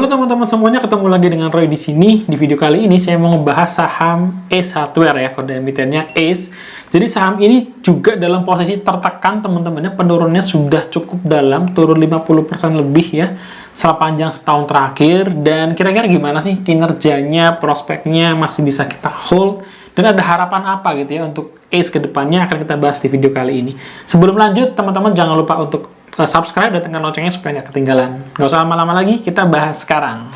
Halo teman-teman semuanya, ketemu lagi dengan Roy di sini. Di video kali ini saya mau ngebahas saham Ace Hardware ya, kode emitennya Ace. Jadi saham ini juga dalam posisi tertekan teman-temannya, penurunnya sudah cukup dalam, turun 50% lebih ya sepanjang setahun terakhir. Dan kira-kira gimana sih kinerjanya, prospeknya, masih bisa kita hold, dan ada harapan apa gitu ya untuk Ace ke depannya, akan kita bahas di video kali ini. Sebelum lanjut, teman-teman jangan lupa untuk subscribe dan tekan loncengnya supaya nggak ketinggalan. Nggak usah lama-lama lagi, kita bahas sekarang.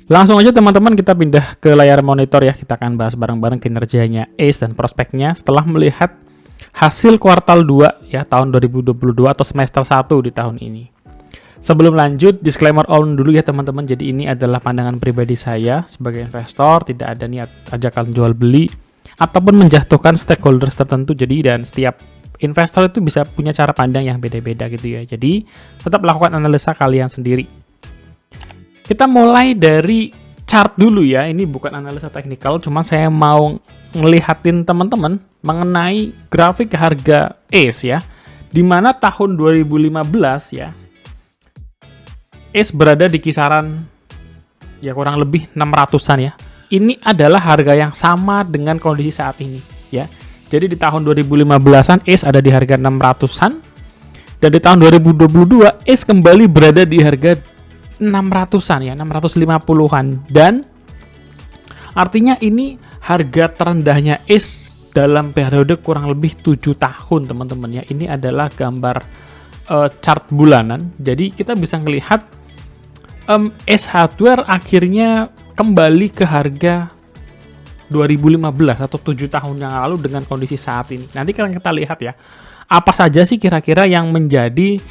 Langsung aja teman-teman kita pindah ke layar monitor ya. Kita akan bahas bareng-bareng kinerjanya Ace dan prospeknya setelah melihat hasil kuartal 2 ya tahun 2022 atau semester 1 di tahun ini. Sebelum lanjut, disclaimer on dulu ya teman-teman. Jadi ini adalah pandangan pribadi saya sebagai investor, tidak ada niat ajakan jual beli ataupun menjatuhkan stakeholders tertentu. Jadi dan setiap investor itu bisa punya cara pandang yang beda-beda gitu ya. Jadi tetap lakukan analisa kalian sendiri. Kita mulai dari chart dulu ya. Ini bukan analisa teknikal, cuma saya mau ngelihatin teman-teman mengenai grafik harga Ace ya. Di mana tahun 2015 ya, Ace berada di kisaran ya kurang lebih 600-an ya. Ini adalah harga yang sama dengan kondisi saat ini ya. Jadi di tahun 2015-an Ace ada di harga 600-an, dan di tahun 2022 Ace kembali berada di harga 600-an ya, 650-an, dan artinya ini harga terendahnya Ace dalam periode kurang lebih 7 tahun teman-teman ya. Ini adalah gambar chart bulanan. Jadi kita bisa melihat Ace Hardware akhirnya kembali ke harga 2015 atau 7 tahun yang lalu dengan kondisi saat ini. Nanti kan kita lihat ya, apa saja sih kira-kira yang menjadi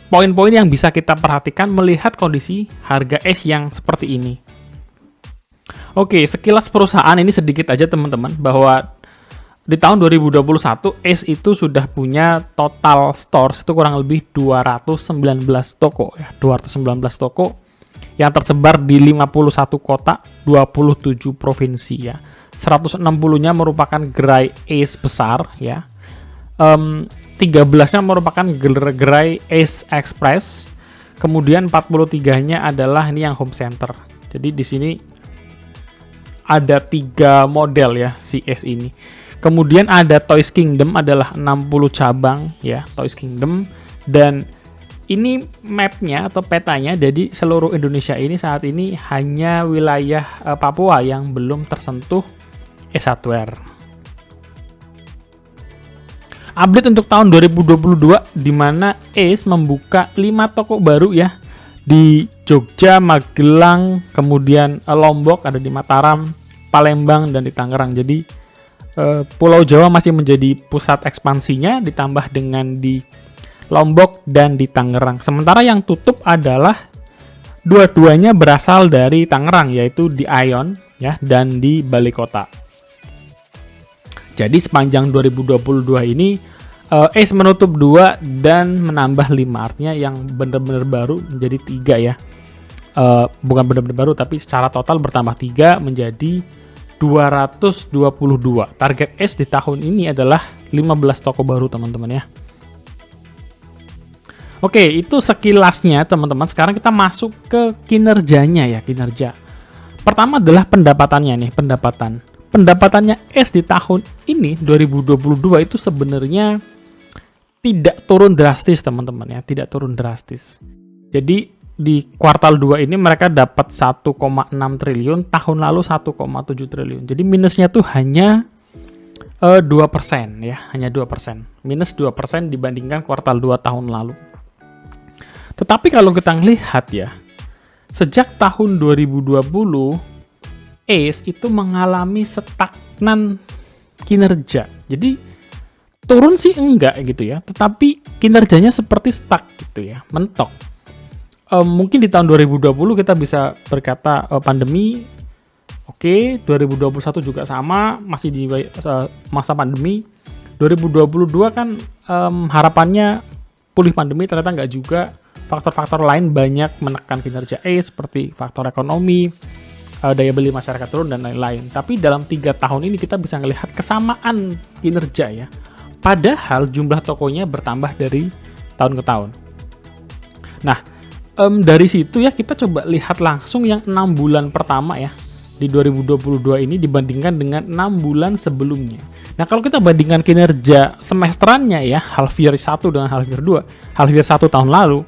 poin-poin yang bisa kita perhatikan melihat kondisi harga Ace yang seperti ini. Oke, sekilas perusahaan ini sedikit aja teman-teman, bahwa di tahun 2021 Ace itu sudah punya total stores itu kurang lebih 219 toko ya, 219 toko yang tersebar di 51 kota, 27 provinsi ya. 160-nya merupakan gerai Ace besar ya. 13-nya merupakan gerai Ace Express. Kemudian 43-nya adalah ini yang home center. Jadi di sini ada 3 model ya si Ace ini. Kemudian ada Toys Kingdom, adalah 60 cabang ya, Toys Kingdom. Dan ini mapnya atau petanya, jadi seluruh Indonesia ini saat ini hanya wilayah Papua yang belum tersentuh Ace Hardware. Update untuk tahun 2022 di mana Ace membuka 5 toko baru ya di Jogja, Magelang, kemudian Lombok, ada di Mataram, Palembang, dan di Tangerang. Jadi Pulau Jawa masih menjadi pusat ekspansinya, ditambah dengan di Lombok dan di Tangerang. Sementara yang tutup adalah dua-duanya berasal dari Tangerang, yaitu di Ion ya dan di Balai Kota. Jadi sepanjang 2022 ini Ace menutup 2 dan menambah 5, artinya yang benar-benar baru menjadi 3 ya. Bukan benar-benar baru, tapi secara total bertambah 3 menjadi 222. Target Ace di tahun ini adalah 15 toko baru teman-teman ya. Oke, itu sekilasnya teman-teman. Sekarang kita masuk ke kinerjanya ya, kinerja. Pertama adalah pendapatannya nih, pendapatannya Ace di tahun ini 2022 itu sebenarnya tidak turun drastis teman-teman ya, tidak turun drastis. Jadi di kuartal 2 ini mereka dapat 1,6 triliun, tahun lalu 1,7 triliun. Jadi minusnya tuh hanya 2% ya, hanya 2%. Minus 2% dibandingkan kuartal 2 tahun lalu. Tetapi kalau kita lihat ya, sejak tahun 2020 Ace itu mengalami stagnan kinerja. Jadi turun sih enggak gitu ya, tetapi kinerjanya seperti stuck gitu ya, mentok. Mungkin di tahun 2020 kita bisa berkata pandemi, oke, 2021 juga sama, masih di masa pandemi. 2022 kan harapannya pulih pandemi, ternyata enggak juga. Faktor-faktor lain banyak menekan kinerja Ace, seperti faktor ekonomi, daya beli masyarakat turun, dan lain-lain. Tapi dalam 3 tahun ini kita bisa melihat kesamaan kinerja ya. Padahal jumlah tokonya bertambah dari tahun ke tahun. Nah, dari situ ya kita coba lihat langsung yang 6 bulan pertama ya di 2022 ini dibandingkan dengan 6 bulan sebelumnya. Nah, kalau kita bandingkan kinerja semesterannya ya, half year 1 dengan half year 2, half year 1 tahun lalu,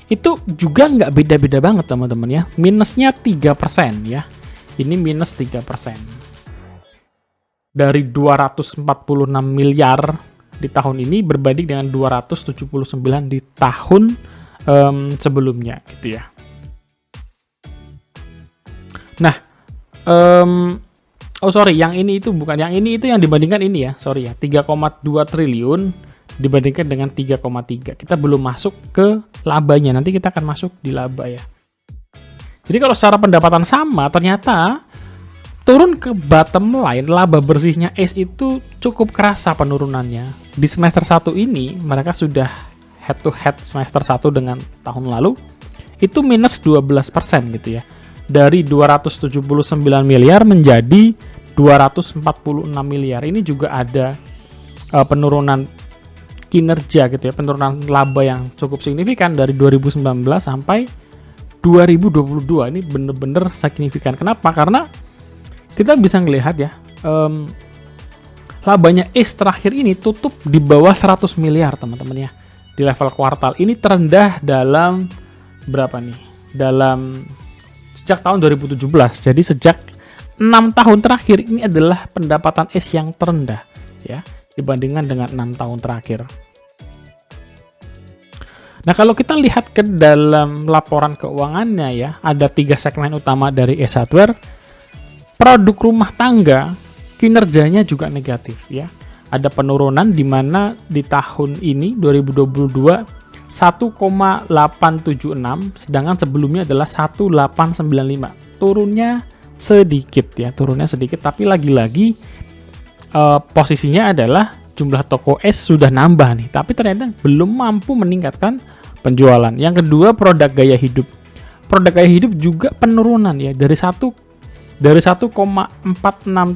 itu juga nggak beda-beda banget teman-teman ya. Minusnya 3% ya. Ini minus 3%. Dari 246 miliar di tahun ini berbanding dengan 279 di tahun sebelumnya gitu ya. Nah, yang ini itu bukan, yang ini itu yang dibandingkan ini ya, 3,2 triliun dibandingkan dengan 3,3. Kita belum masuk ke labanya, nanti kita akan masuk di laba ya. Jadi kalau secara pendapatan sama, ternyata turun ke bottom line, laba bersihnya ACE itu cukup kerasa penurunannya. Di semester 1 ini, mereka sudah head to head semester 1 dengan tahun lalu, itu minus 12% gitu ya. Dari 279 miliar menjadi 246 miliar. Ini juga ada penurunan kinerja gitu ya, penurunan laba yang cukup signifikan dari 2019 sampai 2022. Ini bener-bener signifikan. Kenapa? Karena kita bisa ngelihat ya, labanya ACE terakhir ini tutup di bawah 100 miliar teman-teman ya. Di level kuartal ini terendah dalam berapa nih? Dalam sejak tahun 2017. Jadi sejak 6 tahun terakhir ini adalah pendapatan ACE yang terendah ya dibandingkan dengan 6 tahun terakhir. Nah, kalau kita lihat ke dalam laporan keuangannya ya, ada 3 segmen utama dari ACE Hardware. Produk rumah tangga kinerjanya juga negatif ya. Ada penurunan di mana di tahun ini 2022 1,876, sedangkan sebelumnya adalah 1,895. Turunnya sedikit ya, tapi lagi-lagi posisinya adalah jumlah toko ACE sudah nambah nih, tapi ternyata belum mampu meningkatkan penjualan. Yang kedua, produk gaya hidup. Produk gaya hidup juga penurunan ya, dari 1,46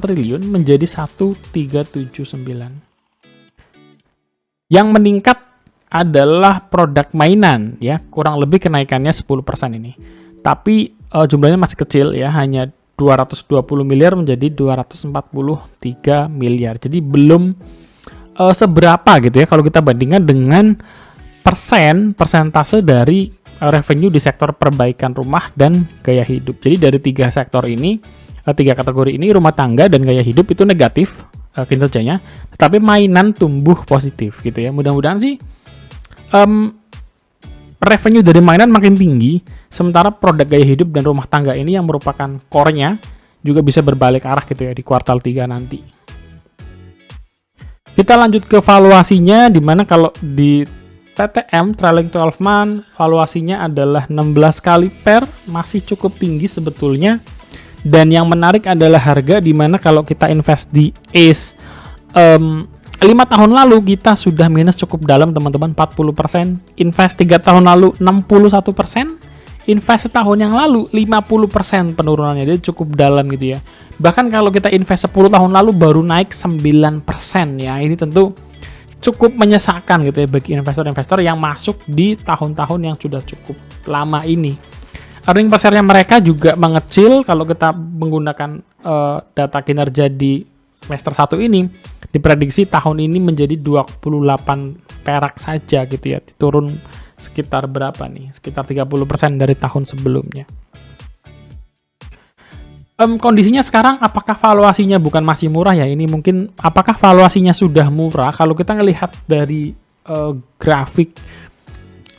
triliun menjadi 1,379. Yang meningkat adalah produk mainan ya, kurang lebih kenaikannya 10% ini. Tapi jumlahnya masih kecil ya, hanya 220 miliar menjadi 243 miliar. Jadi belum seberapa gitu ya kalau kita bandingkan dengan persentase dari revenue di sektor perbaikan rumah dan gaya hidup. Jadi dari 3 sektor ini, 3 kategori ini, rumah tangga dan gaya hidup itu negatif kinerjanya, tetapi mainan tumbuh positif gitu ya. Mudah-mudahan sih revenue dari mainan makin tinggi, sementara produk gaya hidup dan rumah tangga ini yang merupakan core-nya juga bisa berbalik arah gitu ya di kuartal 3 nanti. Kita lanjut ke valuasinya, di mana kalau di TTM trailing 12 month valuasinya adalah 16 kali PER, masih cukup tinggi sebetulnya. Dan yang menarik adalah harga, di mana kalau kita invest di ACE 5 tahun lalu kita sudah minus cukup dalam teman-teman, 40%. Invest 3 tahun lalu 61%. Invest setahun yang lalu 50% penurunannya, jadi cukup dalam gitu ya. Bahkan kalau kita invest 10 tahun lalu baru naik 9% ya. Ini tentu cukup menyesakan gitu ya bagi investor-investor yang masuk di tahun-tahun yang sudah cukup lama ini. Earning per share-nya mereka juga mengecil kalau kita menggunakan data kinerja di semester 1 ini. Diprediksi tahun ini menjadi 28 perak saja gitu ya. Turun sekitar berapa nih? Sekitar 30% dari tahun sebelumnya. Kondisinya sekarang, apakah valuasinya bukan masih murah ya? Ini mungkin apakah valuasinya sudah murah? Kalau kita ngelihat dari grafik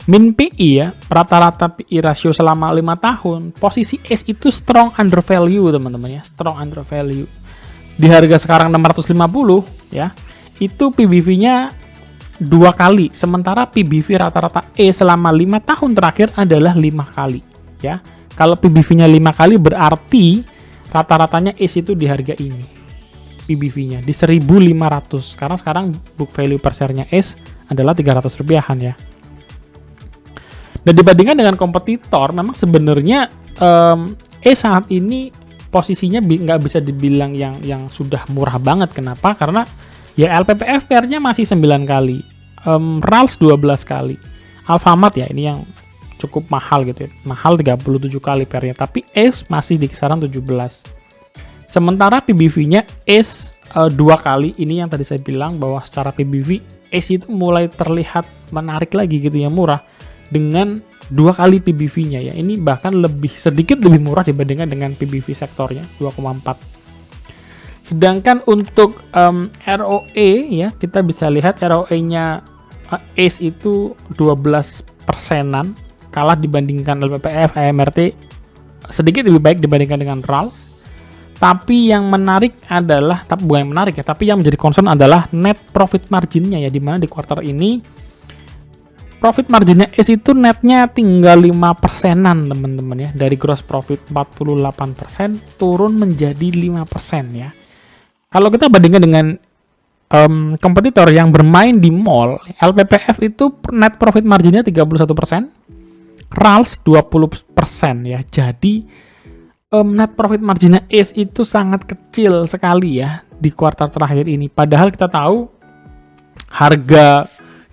min PI ya, rata-rata PI rasio selama 5 tahun, posisi ACE itu strong undervalue teman-teman ya, strong undervalue. Di harga sekarang 650 ya, itu PBV-nya 2 kali, sementara PBV rata-rata ACE selama 5 tahun terakhir adalah 5 kali ya. Kalau PBV-nya 5 kali berarti rata-ratanya ACE itu di harga ini, PBV-nya di 1.500, karena sekarang book value per share-nya ACE adalah 300 rupiahan ya. Dan dibandingkan dengan kompetitor, memang sebenarnya ACE saat ini posisinya nggak bisa dibilang yang sudah murah banget. Kenapa? Karena Ya LPPF PR-nya masih 9 kali, Rals 12 kali. Alfamart ya ini yang cukup mahal gitu ya. Mahal 37 kali PR-nya, tapi Ace masih di kisaran 17. Sementara PBV-nya Ace 2 kali, ini yang tadi saya bilang bahwa secara PBV Ace itu mulai terlihat menarik lagi gitu ya, murah dengan 2 kali PBV-nya ya. Ini bahkan sedikit lebih murah dibandingkan dengan PBV sektornya 2,4. Sedangkan untuk ROE ya, kita bisa lihat ROE-nya Ace itu 12 persenan, kalah dibandingkan LPPF, AMRT sedikit lebih baik dibandingkan dengan Rals. Tapi yang menarik adalah, bukan yang menarik ya, tapi yang menjadi concern adalah net profit margin-nya ya, dimana di kuartal ini profit marginnya Ace itu netnya tinggal 5 persenan teman-teman ya. Dari gross profit 48% turun menjadi 5% ya. Kalau kita bandingkan dengan kompetitor yang bermain di mall, LPPF itu net profit marginnya 31%, Rals 20% ya. Jadi net profit marginnya Ace itu sangat kecil sekali ya di kuartal terakhir ini. Padahal kita tahu harga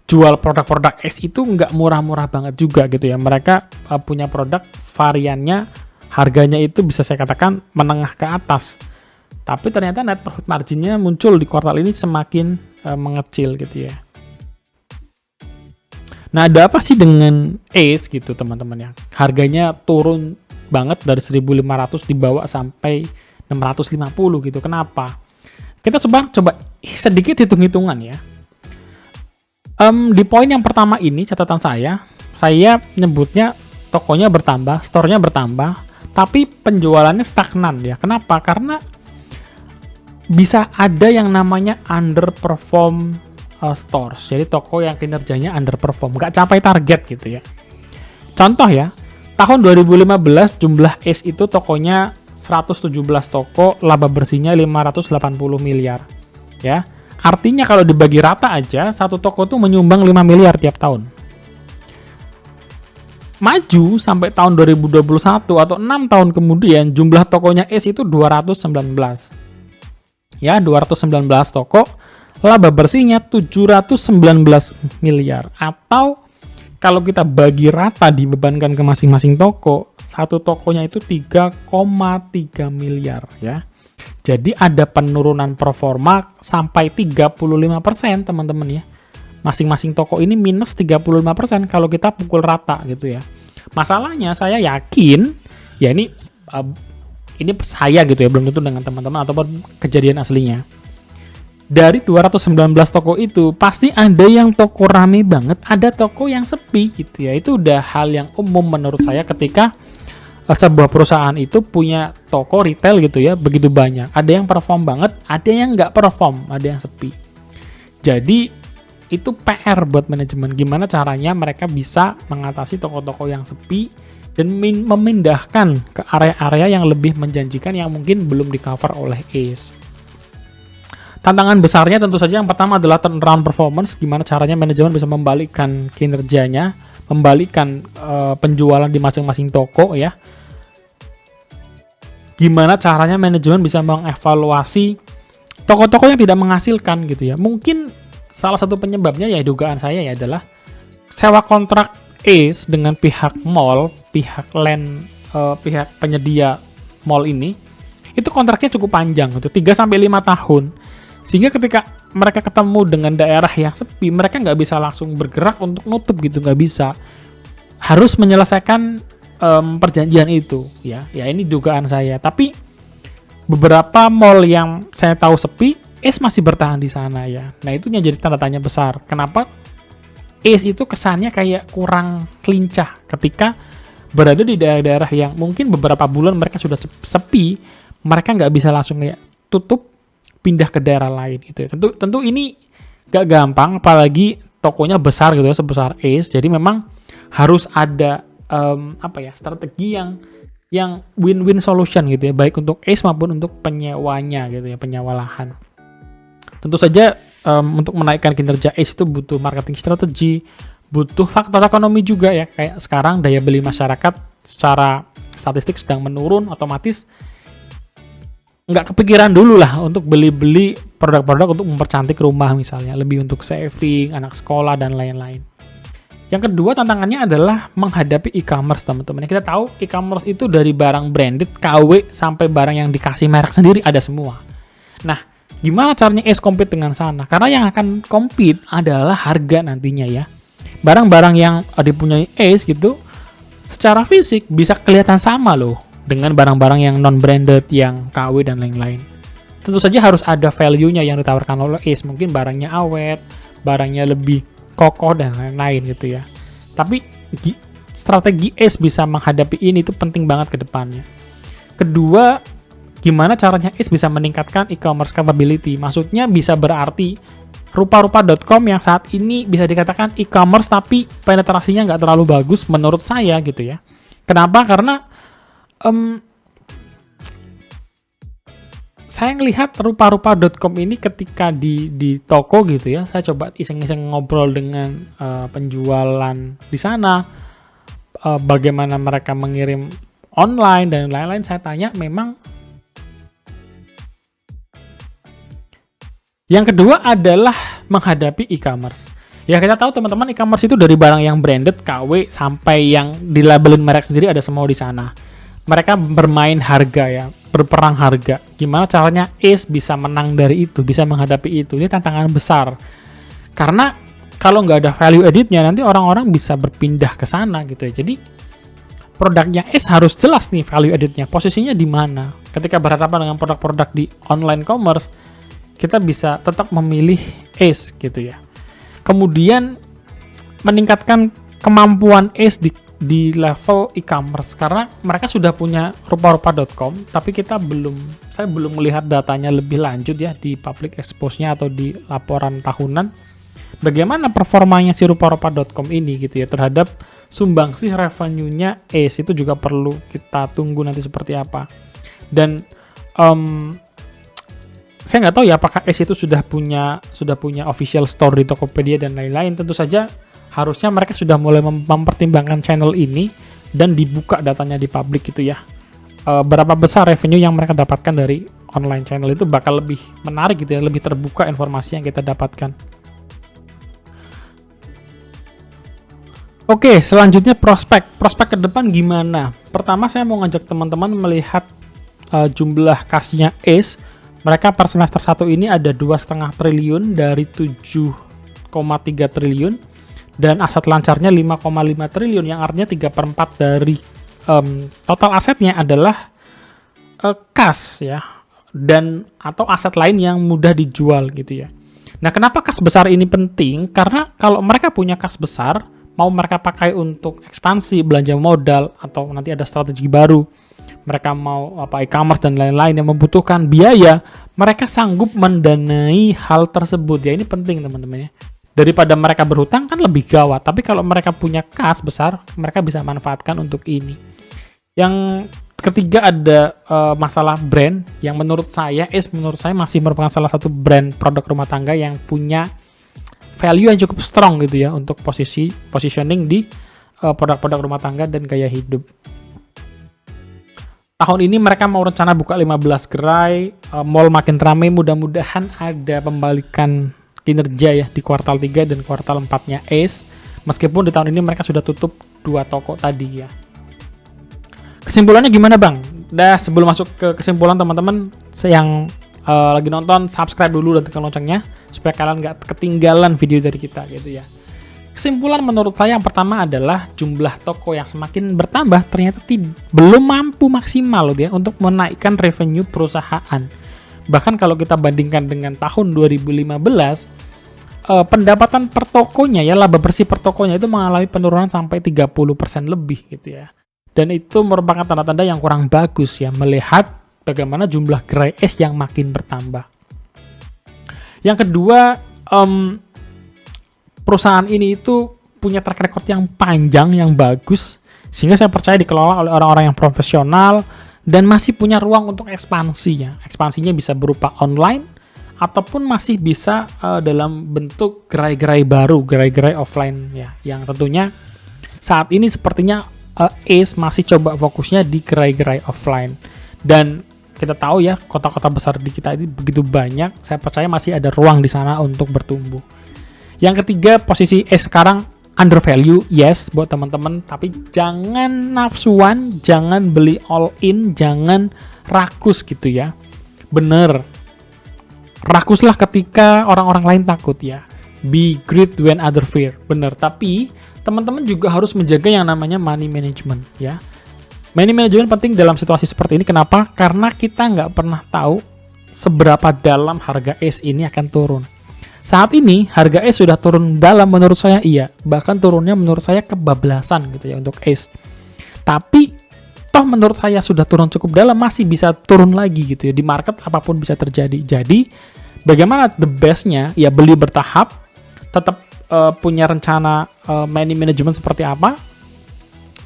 jual produk-produk Ace itu nggak murah-murah banget juga gitu ya. Mereka punya produk variannya, harganya itu bisa saya katakan menengah ke atas. Tapi ternyata net profit marginnya muncul di kuartal ini semakin mengecil gitu ya. Nah, ada apa sih dengan Ace gitu teman-teman ya? Harganya turun banget dari 1.500 dibawa sampai 650 gitu. Kenapa? Kita coba sedikit hitung-hitungan ya. Di poin yang pertama ini catatan saya nyebutnya tokonya bertambah, store-nya bertambah, tapi penjualannya stagnan ya. Kenapa? Karena bisa ada yang namanya underperform stores. Jadi toko yang kinerjanya underperform, nggak capai target gitu ya. Contoh ya, tahun 2015 jumlah Ace itu tokonya 117 toko, laba bersihnya 580 miliar. Ya. Artinya kalau dibagi rata aja, satu toko tuh menyumbang 5 miliar tiap tahun. Maju sampai tahun 2021 atau 6 tahun kemudian jumlah tokonya Ace itu 219. Ya, 219 toko, laba bersihnya 719 miliar. Atau kalau kita bagi rata dibebankan ke masing-masing toko, satu tokonya itu 3,3 miliar ya. Jadi ada penurunan performa sampai 35% teman-teman ya. Masing-masing toko ini minus 35% kalau kita pukul rata gitu ya. Masalahnya saya yakin, ya ini saya gitu ya, belum tentu dengan teman-teman ataupun kejadian aslinya. Dari 219 toko itu pasti ada yang toko rame banget, ada toko yang sepi gitu ya. Itu udah hal yang umum menurut saya ketika sebuah perusahaan itu punya toko retail gitu ya, begitu banyak. Ada yang perform banget, ada yang nggak perform, ada yang sepi. Jadi itu PR buat manajemen, gimana caranya mereka bisa mengatasi toko-toko yang sepi dan memindahkan ke area-area yang lebih menjanjikan yang mungkin belum di-cover oleh Ace. Tantangan besarnya tentu saja yang pertama adalah turnaround performance, gimana caranya manajemen bisa membalikkan kinerjanya, membalikkan penjualan di masing-masing toko ya. Gimana caranya manajemen bisa mengevaluasi toko-toko yang tidak menghasilkan gitu ya. Mungkin salah satu penyebabnya ya dugaan saya ya adalah sewa kontrak Ace dengan pihak mall, pihak penyedia mall ini, itu kontraknya cukup panjang, gitu, 3-5 tahun. Sehingga ketika mereka ketemu dengan daerah yang sepi, mereka nggak bisa langsung bergerak untuk nutup gitu, nggak bisa. Harus menyelesaikan perjanjian itu, ya ini dugaan saya. Tapi beberapa mall yang saya tahu sepi, Ace masih bertahan di sana ya. Nah itu yang jadi tanda tanya besar. Kenapa Ace itu kesannya kayak kurang lincah ketika berada di daerah-daerah yang mungkin beberapa bulan mereka sudah sepi, mereka nggak bisa langsung kayak tutup, pindah ke daerah lain gitu. Tentu ini nggak gampang, apalagi tokonya besar gitu ya, sebesar Ace. Jadi memang harus ada strategi yang win-win solution gitu ya, baik untuk Ace maupun untuk penyewanya gitu ya, penyewa lahan. Tentu saja untuk menaikkan kinerja Ace itu butuh marketing strategi, butuh faktor ekonomi juga ya. Kayak sekarang daya beli masyarakat secara statistik sedang menurun, otomatis nggak kepikiran dulu lah untuk beli-beli produk-produk untuk mempercantik rumah misalnya, lebih untuk saving, anak sekolah, dan lain-lain. Yang kedua tantangannya adalah menghadapi e-commerce, teman-teman. Kita tahu e-commerce itu dari barang branded, KW, sampai barang yang dikasih merek sendiri ada semua. Nah, gimana caranya Ace compete dengan sana? Karena yang akan compete adalah harga nantinya ya. Barang-barang yang dipunyai Ace gitu, secara fisik bisa kelihatan sama loh dengan barang-barang yang non-branded, yang KW, dan lain-lain. Tentu saja harus ada value-nya yang ditawarkan oleh Ace. Mungkin barangnya awet, barangnya lebih kokoh, dan lain-lain gitu ya. Tapi strategi Ace bisa menghadapi ini itu penting banget ke depannya. Kedua, gimana caranya Ace bisa meningkatkan e-commerce capability? Maksudnya bisa berarti rupa-rupa.com yang saat ini bisa dikatakan e-commerce tapi penetrasinya nggak terlalu bagus menurut saya gitu ya. Kenapa? Karena saya ngelihat rupa-rupa.com ini ketika di toko gitu ya, saya coba iseng-iseng ngobrol dengan penjualan di sana, bagaimana mereka mengirim online dan lain-lain. Saya tanya, memang yang kedua adalah menghadapi e-commerce. Ya kita tahu teman-teman, e-commerce itu dari barang yang branded, KW, sampai yang dilabelin merek sendiri ada semua di sana. Mereka bermain harga ya, berperang harga. Gimana caranya Ace bisa menang dari itu, bisa menghadapi itu? Ini tantangan besar. Karena kalau nggak ada value editnya, nanti orang-orang bisa berpindah ke sana gitu ya. Jadi produknya Ace harus jelas nih value editnya, posisinya di mana. Ketika berhadapan dengan produk-produk di online commerce, kita bisa tetap memilih Ace gitu ya. Kemudian meningkatkan kemampuan Ace di level e-commerce, karena mereka sudah punya rupa-rupa.com, tapi saya belum melihat datanya lebih lanjut ya di public expose-nya atau di laporan tahunan. Bagaimana performanya si rupa-rupa.com ini gitu ya terhadap sumbangsih revenue-nya Ace, itu juga perlu kita tunggu nanti seperti apa. Dan saya nggak tahu ya apakah Ace itu sudah punya official store di Tokopedia dan lain-lain. Tentu saja harusnya mereka sudah mulai mempertimbangkan channel ini dan dibuka datanya di publik gitu ya. Berapa besar revenue yang mereka dapatkan dari online channel itu bakal lebih menarik gitu ya, lebih terbuka informasi yang kita dapatkan. Oke, selanjutnya prospek ke depan gimana? Pertama saya mau ngajak teman-teman melihat jumlah kasnya Ace. Mereka per semester 1 ini ada 2,5 triliun dari 7,3 triliun. Dan aset lancarnya 5,5 triliun, yang artinya 3/4 dari total asetnya adalah kas ya, dan atau aset lain yang mudah dijual gitu ya. Nah, kenapa kas besar ini penting? Karena kalau mereka punya kas besar, mau mereka pakai untuk ekspansi, belanja modal, atau nanti ada strategi baru, mereka mau e-commerce dan lain-lain yang membutuhkan biaya, mereka sanggup mendanai hal tersebut ya. Ini penting teman-teman ya. Daripada mereka berhutang kan lebih gawat. Tapi kalau mereka punya kas besar, mereka bisa manfaatkan untuk ini. Yang ketiga ada masalah brand, yang menurut saya masih merupakan salah satu brand produk rumah tangga yang punya value yang cukup strong gitu ya untuk positioning di produk-produk rumah tangga dan gaya hidup. Tahun ini mereka mau rencana buka 15 gerai, mall makin ramai, mudah-mudahan ada pembalikan kinerja ya di kuartal 3 dan kuartal 4-nya Ace, meskipun di tahun ini mereka sudah tutup 2 toko tadi ya. Kesimpulannya gimana Bang? Sebelum masuk ke kesimpulan, teman-teman yang lagi nonton, subscribe dulu dan tekan loncengnya supaya kalian nggak ketinggalan video dari kita gitu ya. Kesimpulan menurut saya yang pertama adalah jumlah toko yang semakin bertambah ternyata belum mampu maksimal loh ya untuk menaikkan revenue perusahaan. Bahkan kalau kita bandingkan dengan tahun 2015, pendapatan per tokonya ya, laba bersih per tokonya itu mengalami penurunan sampai 30% lebih gitu ya. Dan itu merupakan tanda-tanda yang kurang bagus ya, melihat bagaimana jumlah gerai Ace yang makin bertambah. Yang kedua, perusahaan ini itu punya track record yang panjang, yang bagus, sehingga saya percaya dikelola oleh orang-orang yang profesional dan masih punya ruang untuk ekspansinya. Ekspansinya bisa berupa online ataupun masih bisa dalam bentuk gerai-gerai baru, gerai-gerai offline ya, yang tentunya saat ini sepertinya Ace masih coba fokusnya di gerai-gerai offline. Dan kita tahu ya, kota-kota besar di kita ini begitu banyak, saya percaya masih ada ruang di sana untuk bertumbuh. Yang ketiga, posisi ACE sekarang under value, yes buat teman-teman, tapi jangan nafsuan, jangan beli all in, jangan rakus gitu ya. Bener, rakuslah ketika orang-orang lain takut ya. Be great when other fear, bener. Tapi teman-teman juga harus menjaga yang namanya money management ya. Money management penting dalam situasi seperti ini. Kenapa? Karena kita nggak pernah tahu seberapa dalam harga ACE ini akan turun. Saat ini harga ACE sudah turun dalam menurut saya, iya. Bahkan turunnya menurut saya kebablasan gitu ya untuk ACE. Tapi toh menurut saya sudah turun cukup dalam, masih bisa turun lagi gitu ya. Di market apapun bisa terjadi. Jadi bagaimana the best-nya? Ya beli bertahap, tetap punya rencana money management seperti apa.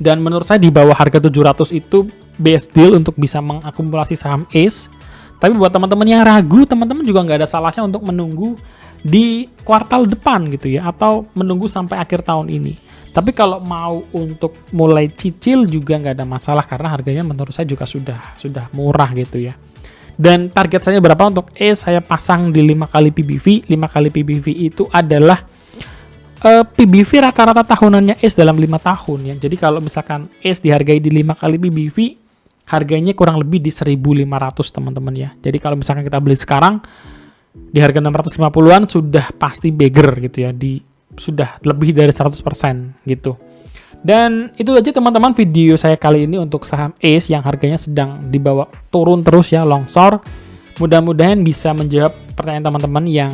Dan menurut saya di bawah harga 700 itu best deal untuk bisa mengakumulasi saham ACE. Tapi buat teman-teman yang ragu, teman-teman juga nggak ada salahnya untuk menunggu di kuartal depan gitu ya, atau menunggu sampai akhir tahun ini. Tapi kalau mau untuk mulai cicil juga nggak ada masalah, karena harganya menurut saya juga sudah murah gitu ya. Dan target saya berapa untuk ACE? Saya pasang di 5 kali PBV. 5 kali PBV itu adalah PBV rata-rata tahunannya ACE dalam 5 tahun ya. Jadi kalau misalkan ACE dihargai di 5 kali PBV, harganya kurang lebih di 1.500 teman-teman ya. Jadi kalau misalkan kita beli sekarang di harga 650-an sudah pasti beggar gitu ya. Sudah lebih dari 100% gitu. Dan itu aja teman-teman video saya kali ini untuk saham ACE yang harganya sedang dibawa turun terus ya, longsor. Mudah-mudahan bisa menjawab pertanyaan teman-teman yang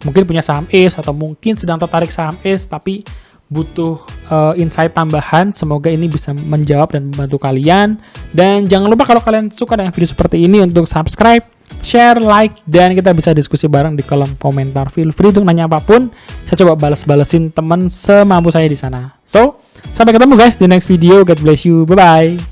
mungkin punya saham ACE atau mungkin sedang tertarik saham ACE tapi butuh insight tambahan. Semoga ini bisa menjawab dan membantu kalian. Dan jangan lupa kalau kalian suka dengan video seperti ini untuk subscribe, share, like, dan kita bisa diskusi bareng di kolom komentar. Feel free untuk nanya apapun. Saya coba balas-balesin teman semampu saya di sana. So, sampai ketemu guys di next video. God bless you. Bye-bye.